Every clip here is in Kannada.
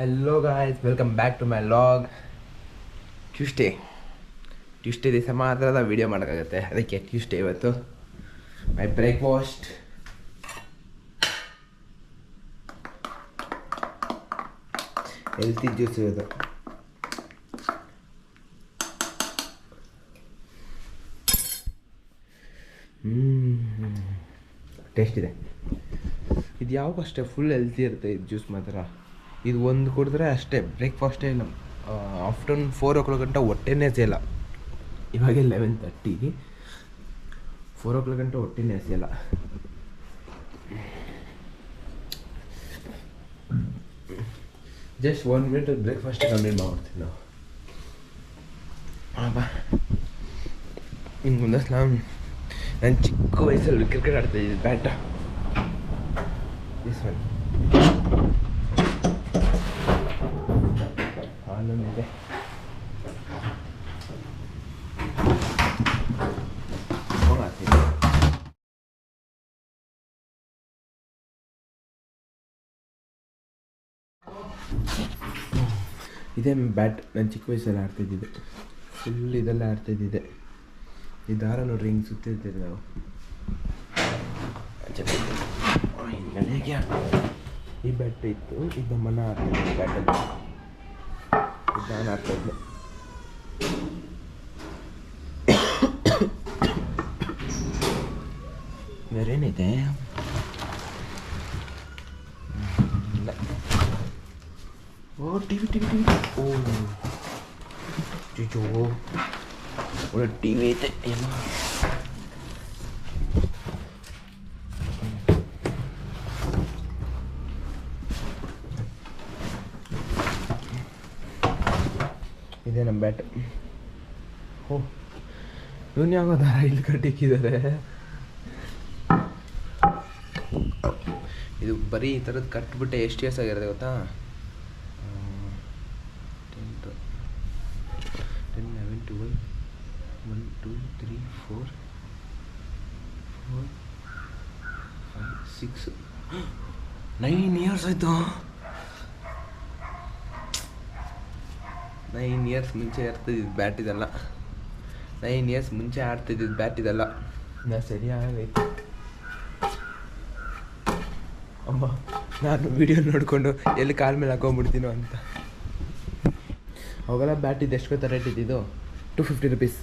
Hello guys, welcome back to my log. Tuesday ದಿವಸ ಮಾತ್ರ ವೀಡಿಯೋ ಮಾಡೋಕ್ಕಾಗುತ್ತೆ, ಅದಕ್ಕೆ ಟ್ಯೂಸ್ಡೇ ಇವತ್ತು. ಮೈ ಬ್ರೇಕ್ಫಾಸ್ಟ್ ಹೆಲ್ತಿ ಜ್ಯೂಸ್ ಇವತ್ತು. ಟೇಸ್ಟ್ ಇದೆ. ಇದು ಯಾವಾಗ ಅಷ್ಟೇ ಫುಲ್ ಹೆಲ್ತಿ ಇರುತ್ತೆ ಇದು ಜ್ಯೂಸ್ ಮಾತ್ರ. ಇದು ಒಂದು ಕುಡಿದ್ರೆ ಅಷ್ಟೇ ಬ್ರೇಕ್ಫಾಸ್ಟೇ ಇಲ್ಲ. ಆಫ್ಟರ್ನೂನ್ 4 o'clock ಗಂಟ ಹೊಟ್ಟೆನೇ ಹಸಿಯಲ್ಲ. ಇವಾಗ 11:30, 4 o'clock ಗಂಟ ಹೊಟ್ಟೆನೇ ಹಸಿಯಲ್ಲ. ಜಸ್ಟ್ 1 minute ಬ್ರೇಕ್ಫಾಸ್ಟ್ ಕಂಪ್ಲೀಟ್ ಮಾಡ್ಬಿಡ್ತೀವಿ ನಾವು. ಬಾ ಹಿಂಗೆ ಮುಂದಷ್ಟು ನಾನು ಚಿಕ್ಕ ವಯಸ್ಸಲ್ಲಿ ಕ್ರಿಕೆಟ್ ಆಡ್ತಾಯಿದ್ದೆ. ಬ್ಯಾಟ ದಿಸ್ ಒನ್ ಹಾಲೊಂದಿದೆ. ಇದೇ ಬ್ಯಾಟ್ ನಾನು ಚಿಕ್ಕ ವಯಸ್ಸಲ್ಲಿ ಆಡ್ತಿದ್ದಿದ್ದೆ. ಫುಲ್ ಇದೆಲ್ಲ ಆಡ್ತಿದ್ದಿದ್ದೆ. ಈ ದಾರ ನೋಡ್ರಿ ಹಿಂಗೆ ಸುತ್ತಿರ್ತೀವಿ ನಾವು. ಈ ಬ್ಯಾಟ್ ಇತ್ತು, ಇದು ಮನ ಆಡ್ತಿದ್ದೆ. ಬ್ಯಾಟಲ್ಲಿ ಇದು ನಾನು ಆಡ್ತಾಯಿದ್ದೆ. ಬೇರೇನಿದೆ? ಓ ಟಿವಿ ಓ ಚುಚೋ ಒಳ್ಳೆ ಟಿವಿ ಐತೆ. ಏನು ಇದೇ ನಮ್ಮ ಬ್ಯಾಟ್. ಓ ಇವನು ಯಾವಾಗ ದಾರ ಇಲ್ಲಿ ಕಟ್ಟಿಕ್ಕಿದ್ದಾರೆ. ಇದು ಬರೀ ಈ ಥರದ್ದು ಕಟ್ಬಿಟ್ಟೆ ಎಷ್ಟು ಇಯರ್ಸ್ ಆಗಿರುತ್ತೆ ಗೊತ್ತಾ? 10, 11, 12, 1, 2, 3, 4, 5, 6, 9 years ಆಯಿತು. 9 years ಮುಂಚೆ ಆಡ್ತಿದ್ದಿದ್ದು ಬ್ಯಾಟ್ ಇದೆಲ್ಲ. 9 years ಮುಂಚೆ ಆಡ್ತಿದ್ದಿದ್ದು ಬ್ಯಾಟ್ ಇದೆಲ್ಲ. ನಾ ಸರಿಯಾಗೈತೆ ಅಮ್ಮ. ನಾನು ವಿಡಿಯೋ ನೋಡಿಕೊಂಡು ಎಲ್ಲಿ ಕಾಲ ಮೇಲೆ ಹಾಕೊಂಡ್ಬಿಡ್ತೀನೋ ಅಂತ. ಅವಾಗೆಲ್ಲ ಬ್ಯಾಟ್ ಇದು ಎಷ್ಟು ಗೊತ್ತಾ ರೇಟ್ ಇದ್ದಿದ್ದು? 250 rupees.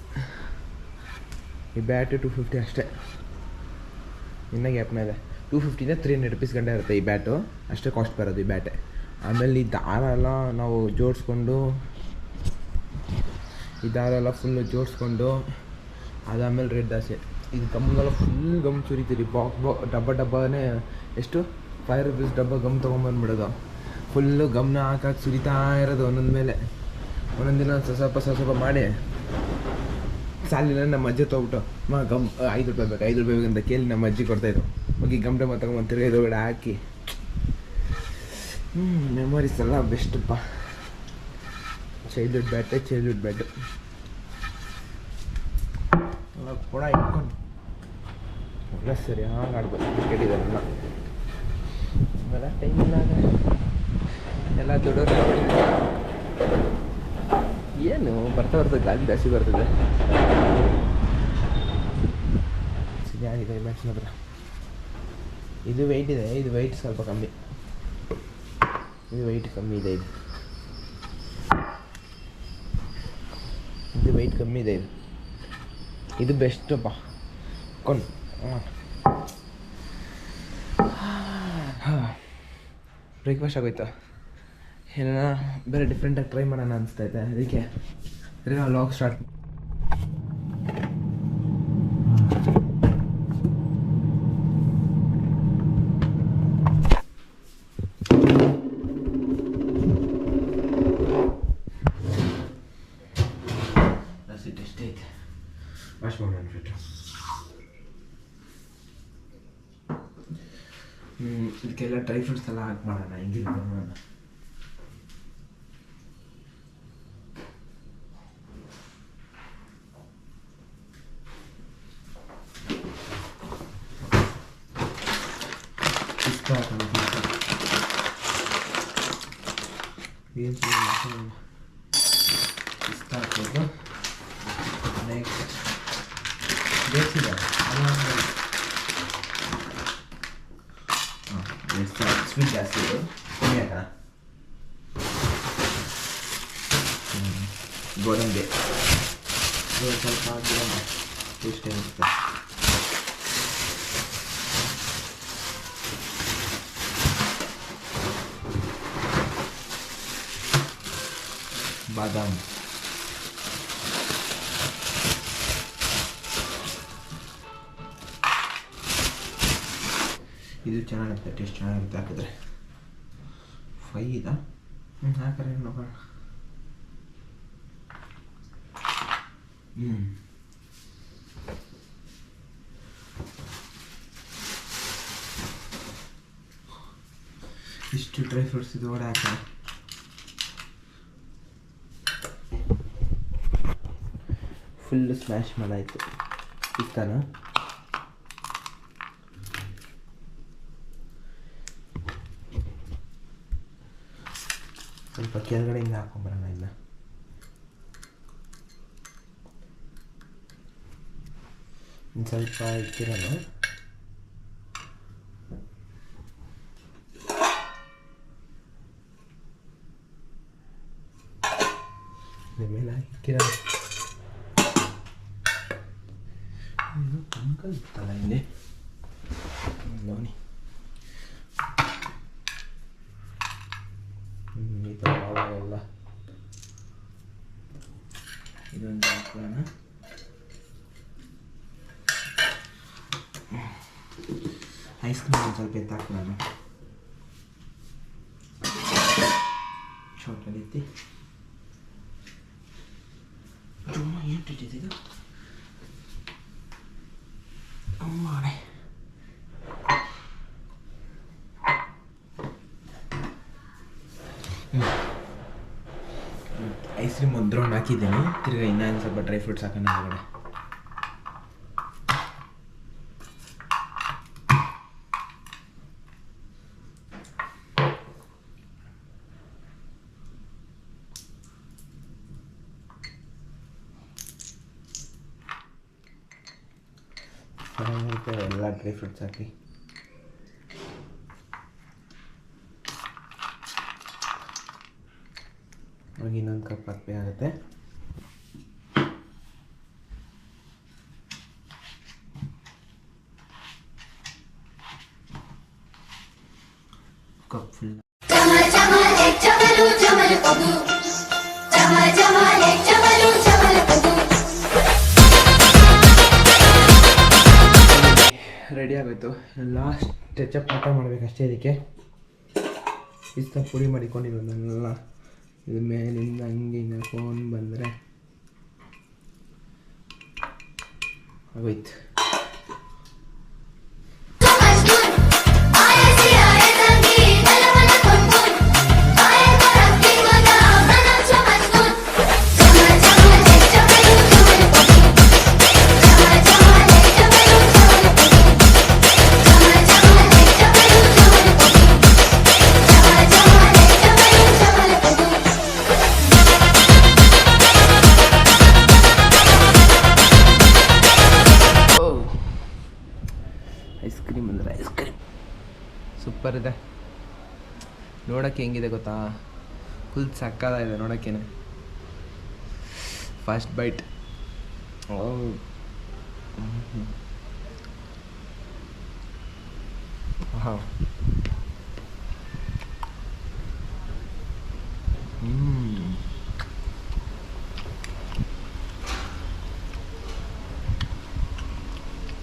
ಈ ಬ್ಯಾಟು 250 ಅಷ್ಟೇ. ಇನ್ನೂ ಗ್ಯಾಪ್ನ ಇದೆ. 250 300 rupees ಗಂಟೆ ಇರುತ್ತೆ ಈ ಬ್ಯಾಟು. ಅಷ್ಟೇ ಕಾಸ್ಟ್ ಬರೋದು ಈ ಬ್ಯಾಟೆ. ಆಮೇಲೆ ಈ ದಾರ ಎಲ್ಲ ನಾವು ಜೋಡಿಸ್ಕೊಂಡು, ಈ ದಾರ ಎಲ್ಲ ಫುಲ್ಲು ಜೋಡಿಸ್ಕೊಂಡು ಅದಾದಮೇಲೆ ರೇಟ್ ಜಾಸ್ತಿ. ಇದು ಗಮ್ಗೆಲ್ಲ ಫುಲ್ ಗಮ್ ಸುರಿತೀರಿ. ಡಬ್ಬನೇ ಎಷ್ಟು 5 rupees ಡಬ್ಬ ಗಮ್ ತೊಗೊಂಬಂದ್ಬಿಡೋದು. ಫುಲ್ಲು ಗಮ್ನ ಹಾಕಿ ಸುರಿತಾ ಇರೋದು ಒಂದೊಂದು ಮೇಲೆ. ಒಂದೊಂದು ದಿನ ಸ್ವಲ್ಪ ಮಾಡಿ ಸಾಲಿನ ನಮ್ಮ ಅಜ್ಜಿ ತೊಗೊಬಿಟ್ಟು ಗಮ್ 5 ರೂಪಾಯಿ ಬೇಕು 5 ರೂಪಾಯಿ ಬೇಕಂತ ಕೇಳಿ ನಮ್ಮ ಅಜ್ಜಿ ಕೊಡ್ತಾಯಿದ್ರು. ಹೋಗಿ ಗಮ್ ಟಮ ತೊಗೊಂಬಂದು ತಿರ್ಗಿ ಇದ್ರೊಳಗಡೆ ಹಾಕಿ. ಮೆಮೊರೀಸ್ ಎಲ್ಲ ಬೆಸ್ಟಪ್ಪ. ಚೈಲ್ಡ್ಹುಡ್ ಬ್ಯಾಟು ಕೂಡ ಇಟ್ಕೊಂಡು ಎಲ್ಲ ಸರಿ ಹಾಗೆ ಆಡ್ಬೋದು ಕ್ರಿಕೆಟ್ ಇದೆಲ್ಲ. ಇವೆಲ್ಲ ಟೈಮ್ ಇಲ್ಲ, ಎಲ್ಲ ದೊಡ್ಡವ್ರು. ಏನು ಬರ್ತಾ ಗಾಳಿ ಜಾಸ್ತಿ ಬರ್ತದೆ. ಸರಿಯಾಗಿದೆ ಮ್ಯಾಚ್ ಮಾತ್ರ. ಇದು ವೆಯ್ಟ್ ಇದೆ, ಇದು ವೆಯ್ಟ್ ಸ್ವಲ್ಪ ಕಮ್ಮಿ. ಇದು ವೆಯ್ಟ್ ಕಮ್ಮಿ ಇದೆ. ಇದು ವೆಯ್ಟ್ ಕಮ್ಮಿ ಇದೆ. ಇದು ಬೆಸ್ಟಪ್ಪ. ಕೊಂಡು ಬ್ರೇಕ್ಫಾಸ್ಟ್ ಆಗೋಯ್ತು. ಏನಾರ ಬೇರೆ ಡಿಫ್ರೆಂಟಾಗಿ ಟ್ರೈ ಮಾಡೋಣ ಅನಿಸ್ತೈತೆ. ಅದಕ್ಕೆ ಲಾಗ್ ಸ್ಟಾರ್ಟ್. ಟೆಸ್ಟ್ ಐತೆ. ವಾಶ್ ಮಾಡೋಣ ಬಿಟ್ಟು. ಇದಕ್ಕೆಲ್ಲ ಡ್ರೈ ಫ್ರೂಟ್ಸ್ ಎಲ್ಲ ಹಾಕಿ ಮಾಡೋಣ. ಹಿಂಗಿಲ್ಲ ಮಾಡೋಣ. ಇಷ್ಟ ಹಾಕ್ಬೋದು. ನೆಕ್ಸ್ಟ್ ಬೇಸಿದೆ ಸ್ವೀಟ್ ಜಾಸ್ತಿ ಇದು ಕಮ್ಮಿ ಹಾಕೋಣ. ಗೋಡಂಬಿ ಸ್ವಲ್ಪ ಹಾಕಿದ್ರೆ ಟೇಸ್ಟ್ ಇರುತ್ತೆ. ಬಾದಾಮ್, ಇದು ಚೆನ್ನಾಗಿರುತ್ತೆ, ಟೇಸ್ಟ್ ಚೆನ್ನಾಗಿರುತ್ತೆ ಹಾಕಿದ್ರೆ. 5 ಇದಾ ಹಾಕಿದ್ರೆ ನೋಡೋಣ. ಇಷ್ಟು ಡ್ರೈ ಫ್ರೂಟ್ಸ್ ಇದು ಒಡೆ ಹಾಕೋಣ. ಫುಲ್ ಸ್ಮ್ಯಾಶ್ ಮಾಡಾಯಿತು. ಇಷ್ಟನಾ? ಸ್ವಲ್ಪ ಕೆಳಗಡೆಯಿಂದ ಹಾಕೊಂಬರೋಣ. ಇಲ್ಲ ಇನ್ನು ಸ್ವಲ್ಪ ಇಟ್ಟಿರೋಣ. ಮೇಲೆ ಇಕ್ಕಿರೋಣ. ಅಂಕಲ್ ಇತ್ತಲ್ಲ ಇಲ್ಲಿ ನೋಡಿ. ಈ ಥರ ಅವಾಗೆಲ್ಲ ಇದೊಂದು ಹಾಕೋಣ. ಐಸ್ ಕ್ರೀಮ್ ಒಂದು ಸ್ವಲ್ಪ ಎತ್ತು ಹಾಕೋಣ. ಚೋಟಲಿತ್ತಿ ತುಂಬ ಏನು ಇಟ್ಟಿದ್ದು ಅಮ್ಮನೆ. ಐಸ್ ಕ್ರೀಮ್ ಒಂದು ರೌಂಡ್ ಹಾಕಿದ್ದೀನಿ. ತಿರ್ಗಿ ಇನ್ನೊಂದು ಸ್ವಲ್ಪ ಡ್ರೈ ಫ್ರೂಟ್ಸ್ ಹಾಕೋಣ ಹೊರಗಡೆ. ಎಲ್ಲ ಡ್ರೈ ಫ್ರೂಟ್ಸ್ ಹಾಕಿ ಅವಾಗ ಇನ್ನೊಂದು ಕಪ್ ಹಾಕಬೇಕಾಗುತ್ತೆ. ಕಪ್ ಫುಲ್ ರೆಡಿ ಆಗೋಯ್ತು. ಲಾಸ್ಟ್ ಟಚಪ್ ಮಾತ್ರ ಮಾಡಬೇಕಷ್ಟೇ. ಇದಕ್ಕೆ ಪಿಸ್ತಾ ಪುಡಿ ಮಾಡಿಕೊಂಡಿರೋದನ್ನೆಲ್ಲ ಇದು ಮೇಲಿಂದ ಹಂಗೆ ನಡ್ಕೊಂಡು ಬಂದರೆ ಆಗೋಯ್ತು. ಐಸ್ ಕ್ರೀಮ್ ಅಂದರೆ ಐಸ್ ಕ್ರೀಮ್ ಸೂಪರ್ ಇದೆ. ನೋಡೋಕ್ಕೆ ಹೆಂಗಿದೆ ಗೊತ್ತಾ? ಫುಲ್ ಸಕ್ಕತ್ತಾಗಿದೆ ನೋಡೋಕ್ಕೇನೆ. First byte. ವಾವ್.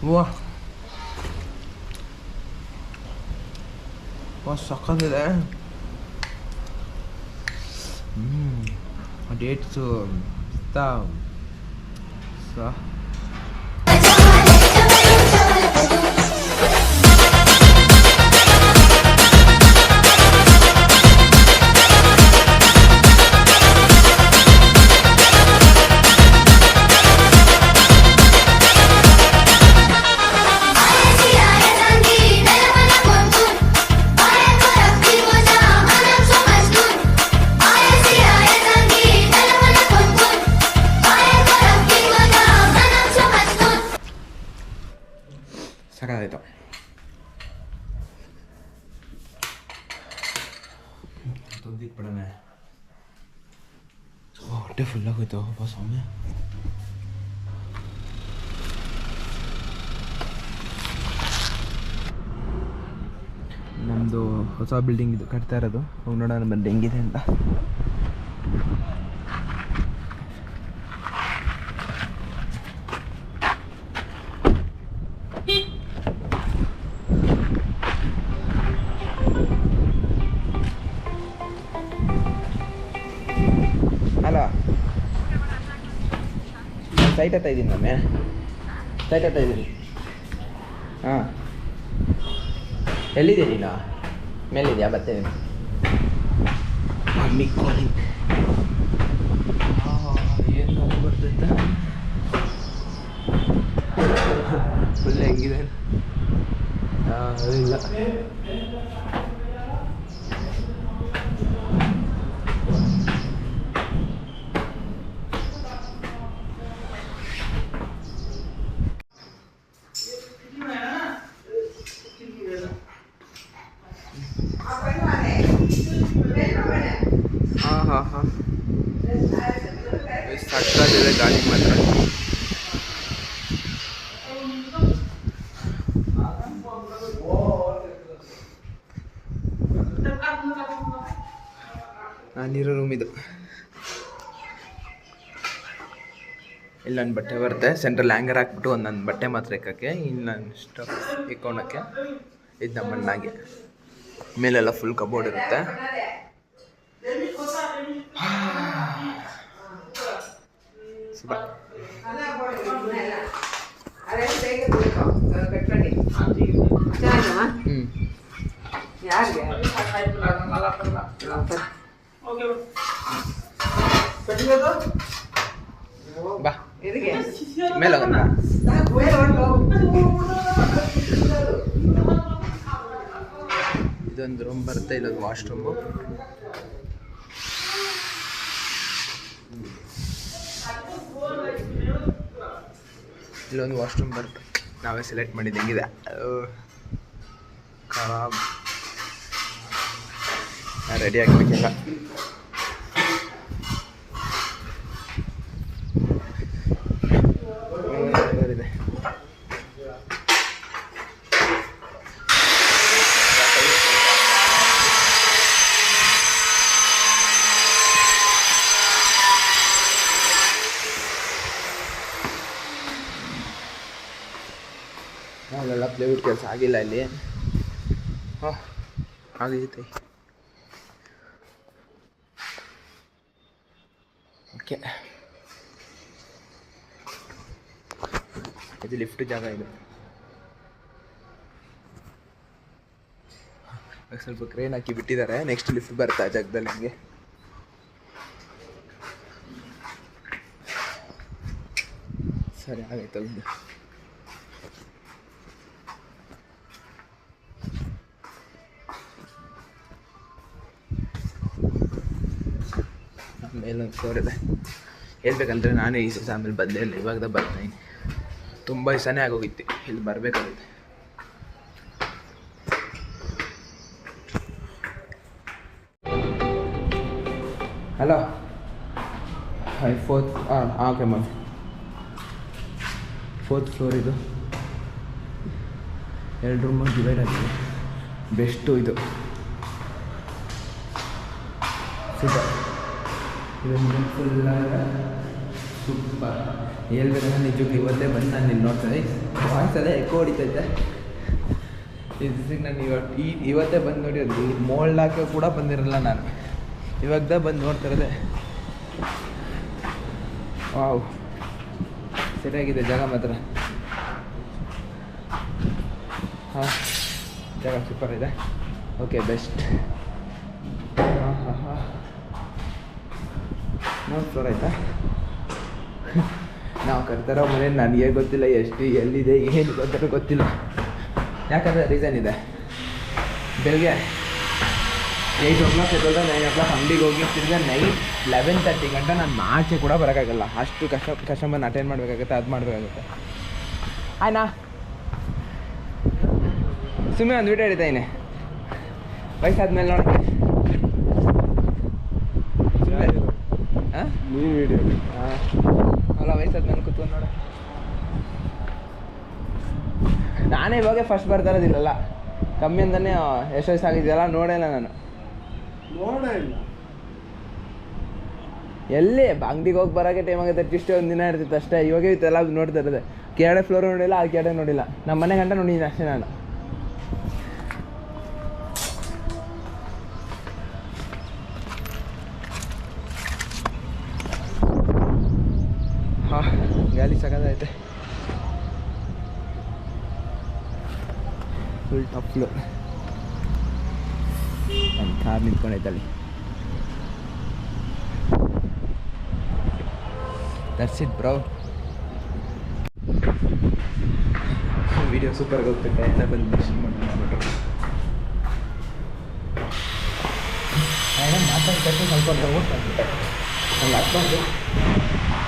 ವಾಹ್, ಸಕ್ಕತ್ತಿದೆ. ಡೇಟ್ಸು ತೆಗ್ದಿಟ್ಬಿಡೋಣ. ಹೊಟ್ಟೆ ಫುಲ್ಲಾಗೋಯ್ತು ಅಪ್ಪ ಸ್ವಾಮಿ. ನಮ್ಮದು ಹೊಸ ಬಿಲ್ಡಿಂಗ್ ಇದು ಕಟ್ತಾ ಇರೋದು, ಹೋಗಿ ನೋಡೋಣ ಬಂದು ಹೆಂಗಿದೆ ಅಂತ. ಹಲೋ, ಸೈಟ್ ಹತ್ತಾ ಇದ್ದೀನಿ ನಮ್ಮೆ, ಸೈಟ್ ಹತ್ತಾ ಇದ್ದೀನಿ. ಹಾಂ, ಎಲ್ಲಿದ್ದೀನಿ ನೀನು? ಮೇಲಿದೆಯಾ? ಬರ್ತೇನೆ. Mummy calling. ಏನು ಬರ್ತೈತ ಫುಲ್ ಹೆಂಗಿದೆ? ಇಲ್ಲ ಹಾಂ ಸಕ್ಕತ್ತಿದೆ ಗಾಳಿ ಮಾತ್ರ. ನಾನಿರೋ ರೂಮ್ ಇದು. ಇಲ್ಲಿ ನನ್ನ ಬಟ್ಟೆ ಬರುತ್ತೆ, ಸೆಂಟ್ರಲ್ ಹ್ಯಾಂಗರ್ ಹಾಕ್ಬಿಟ್ಟು ಒಂದೊಂದು ಬಟ್ಟೆ ಮಾತ್ರ ಇಕ್ಕಕ್ಕೆ, ಇನ್ನು ಸ್ಟಫ್ ಇಕ್ಕೊಳಕ್ಕೆ. ಇದು ನಮ್ಮ ಅಣ್ಣಗೆ. ಮೇಲೆಲ್ಲ ಫುಲ್ ಕಬೋರ್ಡ್ ಇರುತ್ತೆ. ಬಾ ಮೇಲೆ ಹೋಗೋಣ. ಇದೊಂದು ರೂಮ್ ಬರುತ್ತೆ, ಇಲ್ಲೊಂದು ವಾಶ್ರೂಮು. ಇಲ್ಲೊಂದು ವಾಶ್ರೂಮ್ ಬರುತ್ತೆ, ನಾವೇ ಸೆಲೆಕ್ಟ್ ಮಾಡಿದ್ದು. ಹೆಂಗಿದೆ? ಖರಾಬ್. ರೆಡಿ ಆಗಬೇಕಿಲ್ಲ. ಇದೆ ಅಲ್ಲೆಲ್ಲ ಪ್ಲೇವುಡ್ ಕೆಲಸ ಆಗಿಲ್ಲ ಇಲ್ಲಿ. ಹಾಂ ಆಗೈತೆ. ಓಕೆ, ಇದು ಲಿಫ್ಟ್ ಜಾಗ. ಇದು ಸ್ವಲ್ಪ ಕ್ರೇನ್ ಹಾಕಿ ಬಿಟ್ಟಿದ್ದಾರೆ. ನೆಕ್ಸ್ಟ್ ಲಿಫ್ಟ್ ಬರ್ತಾ ಆ ಜಾಗದಲ್ಲಿ. ಹಂಗೆ ಸರಿ ಆಗೈತೆ. ಒಂದು ಮೇಲೊಂದು ಫ್ಲೋರ್ ಇದೆ. ಹೇಳ್ಬೇಕಂದ್ರೆ ನಾನು ಈ ಸಲ ಆಮೇಲೆ ಬಂದೇ ಇಲ್ಲ, ಇವಾಗ ಬರ್ತಾಯಿನಿ. ತುಂಬ ದಿವಸನೇ ಆಗೋಗಿತ್ತು ಇಲ್ಲಿ ಬರಬೇಕಾಗುತ್ತೆ. Hello, fourth okay ma'am, 4th floor. ಇದು 2 ರೂಮಾಗಿ ಡಿವೈಡ್ ಆಗಿದೆ. ಬೆಸ್ಟು ಇದು. ಸೂಪರ್. ಇದೊಂದು ಫುಲ್ಲ ಸೂಪರ್. ಹೇಳ್ಬೇಕಂದ್ರೆ ನಿಜಕ್ಕೂ ಇವತ್ತೇ ಬಂದು ನಾನು ಇಲ್ಲಿ ನೋಡ್ತೇನೆ. ವಾಯ್ಸಲ್ಲೇ ಎಕೋ ಹೊಡಿತೈತೆ. ಇದಕ್ಕೆ ನಾನು ಇವತ್ತೇ ಬಂದು ನೋಡಿರೋದು. ಮೋಲ್ಡ್ ಹಾಕಿ ಕೂಡ ಬಂದಿರಲ್ಲ ನಾನು, ಇವಾಗದ ಬಂದು ನೋಡ್ತಿರೋದೆ. ವಾವ್, ಸರಿಯಾಗಿದೆ ಜಾಗ ಮಾತ್ರ. ಹಾಂ, ಜಾಗ ಸೂಪರ್ ಇದೆ. Okay, best. ಹಾಂ ಹಾಂ ಹಾಂ, 4th ಫ್ಲೋರ್ ಆಯಿತಾ? ನಾವು ಕಟ್ತಾರೋ ಮನೆ ನನಗೆ ಗೊತ್ತಿಲ್ಲ, ಎಷ್ಟು ಎಲ್ಲಿದೆ ಏನು ಗೊತ್ತಾರೋ ಗೊತ್ತಿಲ್ಲ. ಯಾಕಂದರೆ ರೀಸನ್ ಇದೆ. ಬೆಳಗ್ಗೆ 8 o'clock ಎದ್ದೋದ, 9 o'clock ಅಂಗಡಿಗೆ ಹೋಗಿ ತಿರ್ಗಿ ನೈಟ್ 11:30 ಗಂಟೆ ನಾನು ಆಚೆ ಕೂಡ ಬರೋಕ್ಕಾಗಲ್ಲ. ಅಷ್ಟು ಕಸ್ಟಮರ್ನ ಅಟೆಂಡ್ ಮಾಡಬೇಕಾಗುತ್ತೆ, ಅದು ಮಾಡಬೇಕಾಗುತ್ತೆ. ಆಯ್ನಾ ಸುಮ್ಮನೆ ಒಂದು ವೀಡಿಯೋ ಹಿಡಿತಾಯಿನಿ ವಯಸ್ಸಾದ್ಮೇಲೆ ನೋಡೋಕ್ಕೆ. ನಾನೇ ಇವಾಗ ಫಸ್ಟ್ ಬರ್ತಾ ಇರೋದಿಲ್ಲಲ್ಲ, ಕಮ್ಮಿ ಅಂತಾನೆ ಎಷ್ಟು ವಯಸ್ಸಾಗಿದೆಯಲ್ಲ ನೋಡೇ ಇಲ್ಲ ನಾನು. ನೋಡೇ ಇಲ್ಲ ಎಲ್ಲಿ ಅಂಗಡಿಗೆ ಹೋಗಿ ಬರೋಕ್ಕೆ ಟೈಮ್ ಆಗುತ್ತೆ, ಅಟ್ಲೀಸ್ಟ್ ಒಂದು ದಿನ ಇರ್ತಿತ್ತು ಅಷ್ಟೇ. ಇವಾಗ ಇತ್ತೆಲ್ಲ ನೋಡ್ತಾ ಇರೋದೆ. ಕೆಳಗಡೆ ಫ್ಲೋರ್ ನೋಡಿಲ್ಲ, ಅಲ್ಲಿ ಕೆಳಗಡೆ ನೋಡಿಲ್ಲ. ನಮ್ಮ ಮನೆ ಗಂಟ ನೋಡಿದ್ದೀನಿ ಅಷ್ಟೇ ನಾನು. ಹಾಂ, ಗಾಳಿ ಸಗದೈತೆ. Full top floor. ನನ್ನ ಕಾರ್ ನಿಂತ್ಕೊಂಡೈತೆ ಅಲ್ಲಿ. That's it bro. ವಿಡಿಯೋ ಸೂಪರ್ಗೆ ಹೋಗ್ತೈತೆ. ಎಲ್ಲ ಬಂದು ಮಿಷನ್ ಮಾಡಿಬಿಟ್ರು. ಮಾತಾಡ್ತಾರೆ ಸ್ವಲ್ಪ ಓದ್ತಾರೆ ಹಂಗೆ ಹಾಕ್ಬಾರ್ದು.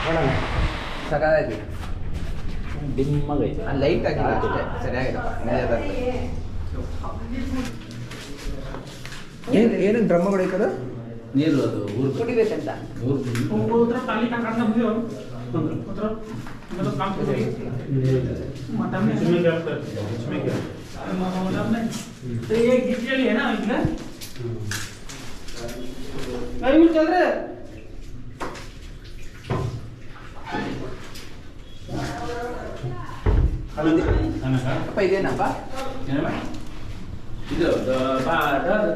ನೋಡೋಣ, ಸಕಾಲಾಯ್ತು. ಡಿಮ್ಮಾಗೈತೆ, ಲೈಟ್ ಆಗಿಲ್ಲ ಅಷ್ಟೇ, ಸರಿಯಾಗಿರಪ್ಪ. ಏನು ಡ್ರಮ್ಮಗಳು ಐತದ ನೀರು ಅದು ಊರು ಕುಡಿಬೇಕಂತ. ಅಪ್ಪ ಇದೇನಪ್ಪ ಇದು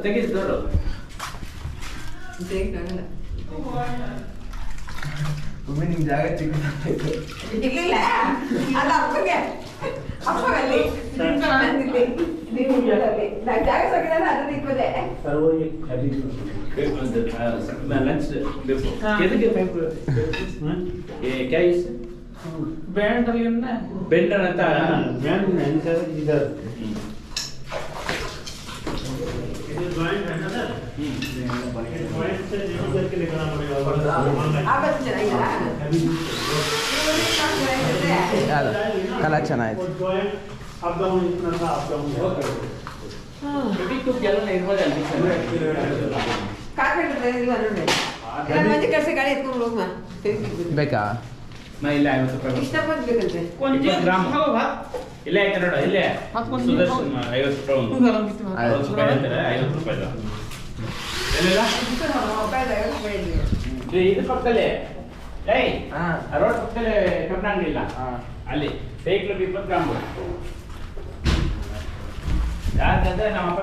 ತೆಗೆದು ಒಮ್ಮೆ ನಿಮ್ಮ ಜಾಗ ಚಿಕ್ಕ ಇರ್ಲಿಲ್ಲ ಅಲ್ಲ ಅಪ್ಪಗೆ ಅಪ್ಪಗಲ್ಲಿ ಜಾಗ ಸಗಣ ಅದನ್ನ ಇಪ್ಪದೆ लंच कितने क्या इस बेंडर बेंडर आता इधर ಕಲಾ ಚೆನ್ನಾಯ್ತು. ಮಂದಿ ಕಳ್ಸಿ ಗಾಡಿ ಎತ್ಕೊಂಡು ಹೋಗ್ಮ ಬೇಕಾ? ಇಲ್ಲ 50 ರೂಪಾಯಿ ಇಷ್ಟ ಬಂದ್ಬೇಕಂತೆ. 20 ಗ್ರಾಮ್ ಇಲ್ಲೇ ಆಯ್ತು ನೋಡ, ಇಲ್ಲೇ ಸುದರ್ಶನ್ 50 ರೂಪಾಯಿ 60 ರೂಪಾಯಿ ಅಂತಾರೆ, 50 ರೂಪಾಯಿ ಎಲ್ಲಿಲ್ಲ ಇದು ಪಕ್ಕದಲ್ಲಿ ರೋಡ್ ಪಕ್ಕದಲ್ಲಿ ಕಬ್ಬಣ ಅಂಗಡಿ ಇಲ್ಲ ಅಲ್ಲಿ ಸೈಕ್ಲ್ 20 ಗ್ರಾಮ್ ಯಾಕಂದ್ರೆ ನಮ್ಮ